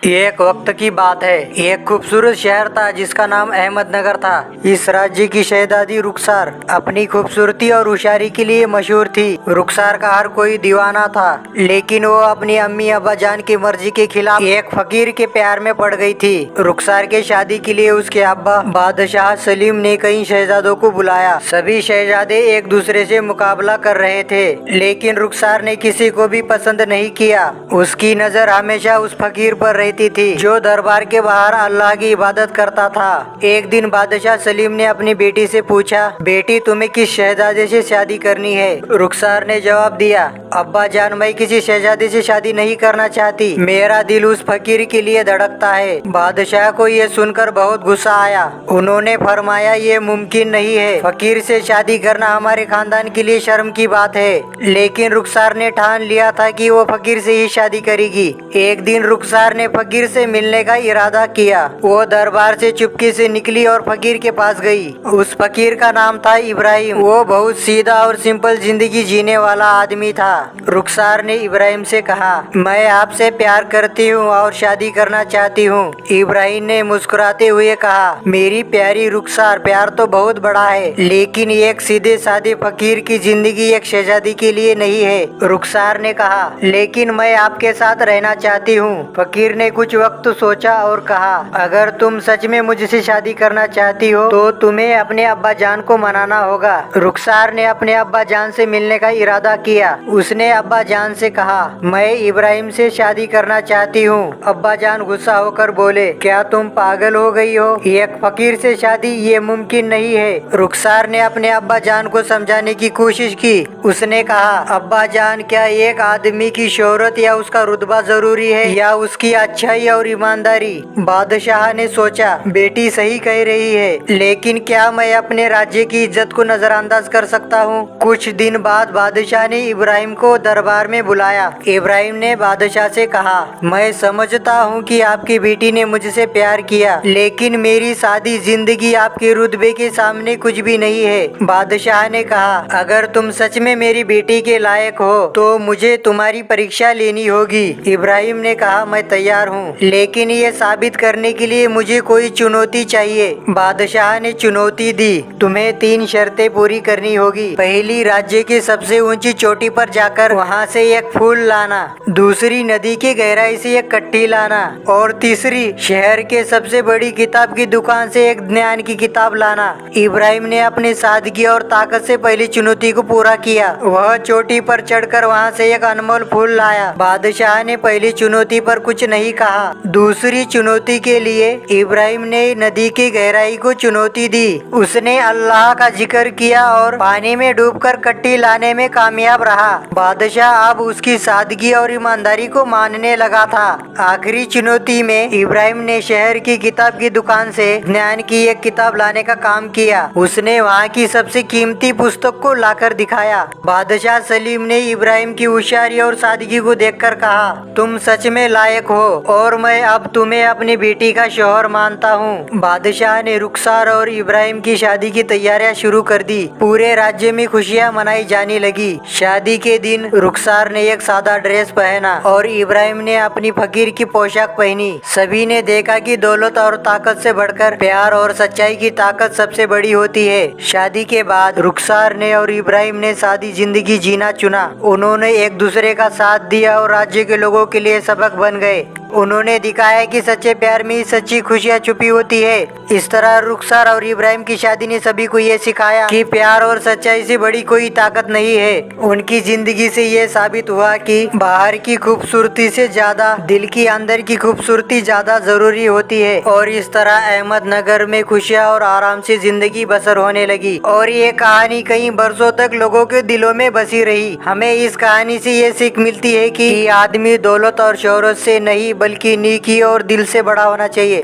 एक वक्त की बात है। एक खूबसूरत शहर था जिसका नाम अहमदनगर था। इस राज्य की शहजादी रुखसार अपनी खूबसूरती और होशियारी के लिए मशहूर थी। रुखसार का हर कोई दीवाना था, लेकिन वो अपनी अम्मी अब्बा जान की मर्जी के खिलाफ एक फकीर के प्यार में पड़ गई थी। रुखसार के शादी के लिए उसके अब्बा बादशाह सलीम ने कई शहजादों को बुलाया। सभी शहजादे एक दूसरे से मुकाबला कर रहे थे, लेकिन रुखसार ने किसी को भी पसंद नहीं किया। उसकी नजर हमेशा उस फकीर पर रहती थी जो दरबार के बाहर अल्लाह की इबादत करता था। एक दिन बादशाह सलीम ने अपनी बेटी से पूछा, बेटी तुम्हें किस शहजादे से शादी करनी है? रुखसार ने जवाब दिया, अब्बा जान मैं किसी शहजादे से शादी नहीं करना चाहती, मेरा दिल उस फकीर के लिए धड़कता है। बादशाह को ये सुनकर बहुत गुस्सा आया। उन्होंने फरमाया, ये मुमकिन नहीं है, फकीर से शादी करना हमारे खानदान के लिए शर्म की बात है। लेकिन रुखसार ने ठान लिया था कि वो फकीर से ही शादी करेगी। एक दिन रुखसार ने फकीर से मिलने का इरादा किया। वो दरबार से चुपके से निकली और फकीर के पास गई। उस फकीर का नाम था इब्राहिम। वो बहुत सीधा और सिंपल जिंदगी जीने वाला आदमी था। रुखसार ने इब्राहिम से कहा, मैं आपसे प्यार करती हूँ और शादी करना चाहती हूँ। इब्राहिम ने मुस्कुराते हुए कहा, मेरी प्यारी रुखसार, प्यार तो बहुत बड़ा है, लेकिन एक सीधे साधे फकीर की जिंदगी एक शहजादी के लिए नहीं है। रुखसार ने कहा, लेकिन मैं आपके साथ रहना चाहती हूँ। फकीर ने कुछ वक्त सोचा और कहा, अगर तुम सच में मुझसे शादी करना चाहती हो तो तुम्हें अपने अब्बा जान को मनाना होगा। रुखसार ने अपने अब्बा जान से मिलने का इरादा किया। उसने अब्बा जान से कहा, मैं इब्राहिम से शादी करना चाहती हूँ। अब्बा जान गुस्सा होकर बोले, क्या तुम पागल हो गई हो? एक फकीर से शादी ये मुमकिन नहीं है। रुखसार ने अपने अब्बा जान को समझाने की कोशिश की। उसने कहा, अब्बा जान, क्या एक आदमी की शोहरत या उसका रुतबा जरूरी है या उसकी अच्छाई और ईमानदारी? बादशाह ने सोचा, बेटी सही कह रही है, लेकिन क्या मैं अपने राज्य की इज्जत को नजरअंदाज कर सकता हूँ? कुछ दिन बाद बादशाह ने इब्राहिम को दरबार में बुलाया। इब्राहिम ने बादशाह से कहा, मैं समझता हूँ कि आपकी बेटी ने मुझसे प्यार किया, लेकिन मेरी सादी जिंदगी आपके रुतबे के सामने कुछ भी नहीं है। बादशाह ने कहा, अगर तुम सच में मेरी बेटी के लायक हो तो मुझे तुम्हारी परीक्षा लेनी होगी। इब्राहिम ने कहा, मैं तैयार हूँ, लेकिन ये साबित करने के लिए मुझे कोई चुनौती चाहिए। बादशाह ने चुनौती दी, तुम्हें 3 शर्तें पूरी करनी होगी। पहली, राज्य की सबसे ऊंची चोटी पर जाकर वहाँ से एक फूल लाना। दूसरी, नदी की गहराई से एक कट्टी लाना। और तीसरी, शहर के सबसे बड़ी किताब की दुकान से एक ज्ञान की किताब लाना। इब्राहिम ने अपनी सादगी और ताकत से पहली चुनौती को पूरा किया। वह चोटी पर चढ़कर वहाँ से एक अनमोल फूल लाया। बादशाह ने पहली चुनौती पर कुछ नहीं कहा। दूसरी चुनौती के लिए इब्राहिम ने नदी की गहराई को चुनौती दी। उसने अल्लाह का जिक्र किया और पानी में डूबकर कट्टी लाने में कामयाब रहा। बादशाह अब उसकी सादगी और ईमानदारी को मानने लगा था। आखिरी चुनौती में इब्राहिम ने शहर की किताब की दुकान से ज्ञान की एक किताब लाने का काम किया। उसने वहाँ की सबसे कीमती पुस्तक को लाकर दिखाया। बादशाह सलीम ने इब्राहिम की होशियारी और सादगी को देखकर कहा, तुम सच में लायक हो और मैं अब तुम्हें अपनी बेटी का शौहर मानता हूँ। बादशाह ने रुखसार और इब्राहिम की शादी की तैयारियां शुरू कर दी। पूरे राज्य में खुशियां मनाई जाने लगी। शादी के दिन रुखसार ने एक सादा ड्रेस पहना और इब्राहिम ने अपनी फकीर की पोशाक पहनी। सभी ने देखा कि दौलत और ताकत से बढ़कर प्यार और सच्चाई की ताकत सबसे बड़ी होती है। शादी के बाद रुखसार ने और इब्राहिम ने सादी जिंदगी जीना चुना। उन्होंने एक दूसरे का साथ दिया और राज्य के लोगों के लिए सबक बन गए। उन्होंने दिखाया कि सच्चे प्यार में ही सच्ची खुशियाँ छुपी होती है। इस तरह रुखसार और इब्राहिम की शादी ने सभी को ये सिखाया कि प्यार और सच्चाई से बड़ी कोई ताकत नहीं है। उनकी जिंदगी से ये साबित हुआ कि बाहर की खूबसूरती से ज्यादा दिल की अंदर की खूबसूरती ज्यादा जरूरी होती है। और इस तरह अहमदनगर में खुशियाँ और आराम से जिंदगी बसर होने लगी। और ये कहानी कई बरसों तक लोगों के दिलों में बसी रही। हमें इस कहानी से ये सीख मिलती है कि आदमी दौलत और शोहरत से नहीं बल्कि नेकी और दिल से बड़ा होना चाहिए।